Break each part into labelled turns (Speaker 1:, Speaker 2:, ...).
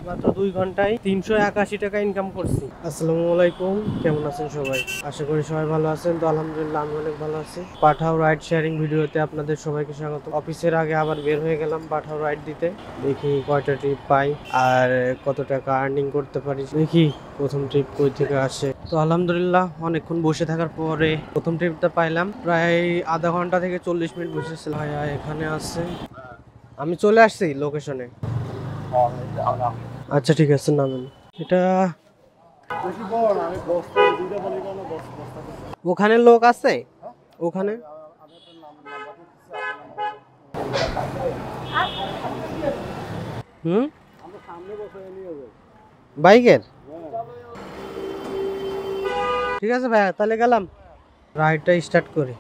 Speaker 1: মাত্র 2 ঘন্টায় 381 টাকা ইনকাম করছি। আসসালামু আলাইকুম, কেমন আছেন সবাই? আশা করি সবাই ভালো আছেন। তো আলহামদুলিল্লাহ আমি অনেক ভালো আছি। পাঠাও রাইড শেয়ারিং ভিডিওতে আপনাদের সবাইকে স্বাগত। অফিসের আগে আবার বের হয়ে গেলাম পাঠাও রাইড দিতে। দেখি কয়টা ট্রিপ পাই আর কত টাকা আর্নিং করতে পারি। দেখি প্রথম ট্রিপ কই থেকে আসে। তো আলহামদুলিল্লাহ অনেকক্ষণ বসে থাকার পরে প্রথম ট্রিপটা পাইলাম। প্রায় আধা ঘন্টা থেকে 40 মিনিট বসেছিলাম। ভাইয়া এখানে আছে, আমি চলে আসছি লোকেশনে। আচ্ছা ঠিক আছে, নামেন। এটা ওখানে লোক আছে ওখানে। হুম, বাইকের ঠিক আছে ভাইয়া, তাহলে গেলাম। রাইডটা স্টার্ট করি।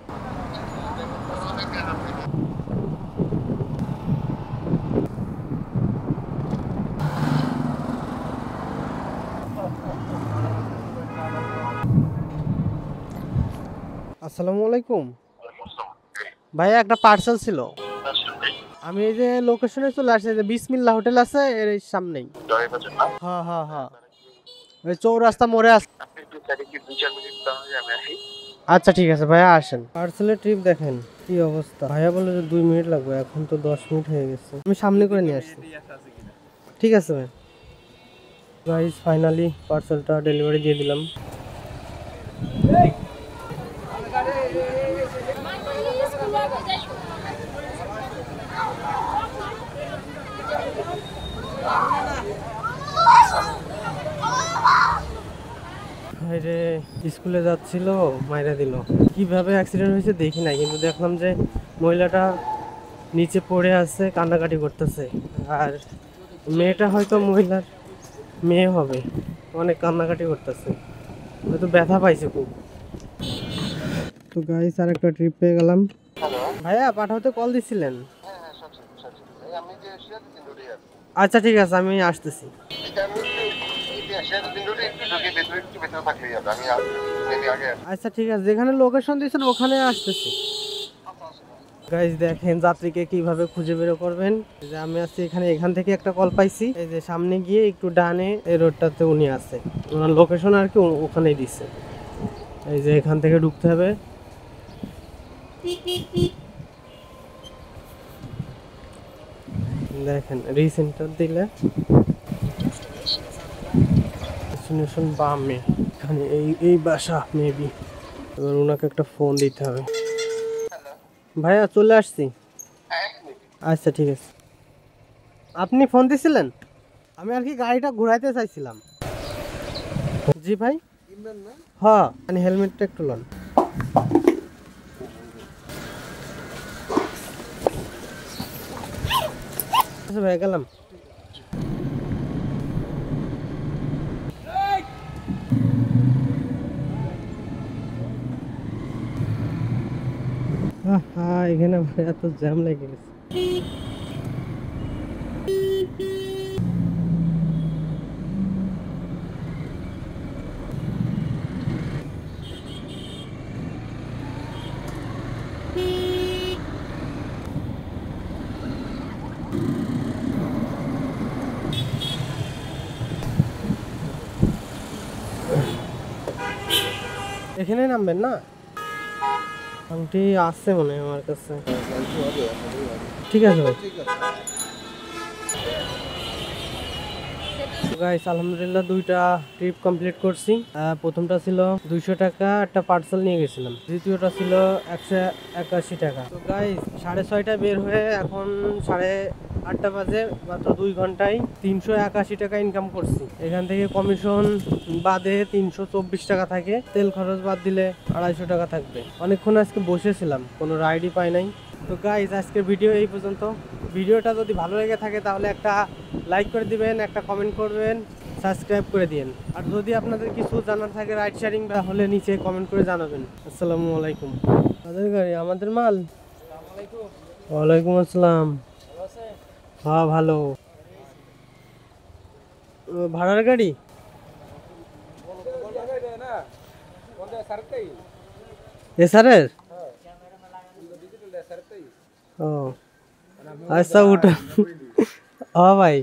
Speaker 1: আসসালামু আলাইকুম ভাইয়া, একটা পার্সেল ছিল। আমি এই যে লোকেশনে চলে আসছি, যে বিসমিল্লাহ হোটেল আছে এর সামনেই। হ্যাঁ হ্যাঁ হ্যাঁ, ওই চৌরাস্তা মোড়ে আছে। আচ্ছা ঠিক আছে ভাইয়া, আসেন। পার্সেলের ট্রিপ দেখেন কি অবস্থা। ভাইয়া বলে যে 2 মিনিট লাগবে, এখন তো 10 মিনিট হয়ে গেছে। আমি সামনে করে নিয়ে আসছি। ঠিক আছে ভাই। গাইস ফাইনালি পার্সেলটা ডেলিভারি দিয়ে দিলাম। রে স্কুলে যাচ্ছিল, মাইরা দিল। কিভাবে অ্যাক্সিডেন্ট হয়েছে দেখি নাই, কিন্তু দেখলাম যে মহিলাটা নিচে পড়ে আছে, কান্নাকাটি করতেছে। আর মেয়েটা হয়তো মহিলার মেয়ে হবে, অনেক কান্নাকাটি করতেছে, হয়তো ব্যথা পাইছে খুব। তো গাইস আর একটা ট্রিপ পেয়ে গেলাম। ভাইয়া পাঠাতে কল দিছিলেন? আচ্ছা ঠিক আছে, আমি আসতেছি। আচ্ছা ঠিক আছে, যেখানে লোকেশন দিয়েছেন ওখানে আসতেছি। গাইস দেখেন যাত্রীকে কিভাবে খুঁজে বের করবেন। যে আমি আছি এখানে, এখান থেকে একটা কল পাইছি। এই যে সামনে গিয়ে একটু ডানে এই রোডটাতে উনি আছে, ওনার লোকেশন আর কি ওখানেই দিছে। এই যে এখান থেকে ঢুকতে হবে। দেখেন রিসেন্টার দিলে ডেস্টিনেশন বামে, এখানে এই বাসা মেবি। এবার ওনাকে একটা ফোন দিতে হবে। ভাইয়া চলে আসছি। আচ্ছা ঠিক আছে। আপনি ফোন দিছিলেন? আমি আর কি গাড়িটা ঘুরাইতে চাইছিলাম। জি ভাই। হ্যাঁ, মানে হেলমেটটা একটু লন। আচ্ছা ভাই, গেলাম। হ্যাঁ, এখানে এত জ্যাম লেগে গেছে। এখানে নামবেন না? আংটি আছে মনে হয় আমার কাছে। ঠিক আছে ভাই। গাইস আলহামদুলিল্লাহ দুইটা ট্রিপ কমপ্লিট করছি। প্রথমটা ছিল 200 টাকা, একটা পার্সেল নিয়ে গেছিলাম। দ্বিতীয়টা ছিল 181 টাকা। তো গাইস 6:30টায় বের হয়ে এখন 8:30 বাজে। মাত্র 2 ঘন্টায় 381 টাকা ইনকাম করছি। এখান থেকে কমিশন বাদে 324 টাকা থাকে, তেল খরচ বাদ দিলে 250 টাকা থাকবে। অনেকক্ষণ আজকে বসেছিলাম, কোনো রাইডই পাই নাই। তো গাইস আজকের ভিডিও এই পর্যন্ত। ভিডিওটা যদি ভালো লেগে থাকে তাহলে একটা লাইক করে দিবেন, একটা কমেন্ট করবেন, সাবস্ক্রাইব করে দিন। আর যদি আপনাদের কিছু জানার থাকে রাইড শেয়ারিং তাহলে নিচে কমেন্ট করে জানাবেন। আসসালামু আলাইকুম। আমাদের গাড়ি, আমাদের মাল। ওয়ালাইকুম আসসালাম। হ্যাঁ ভালো। ভাড়ার গাড়ি? এসআরের? ও আচ্ছা উঠো। ও ভাই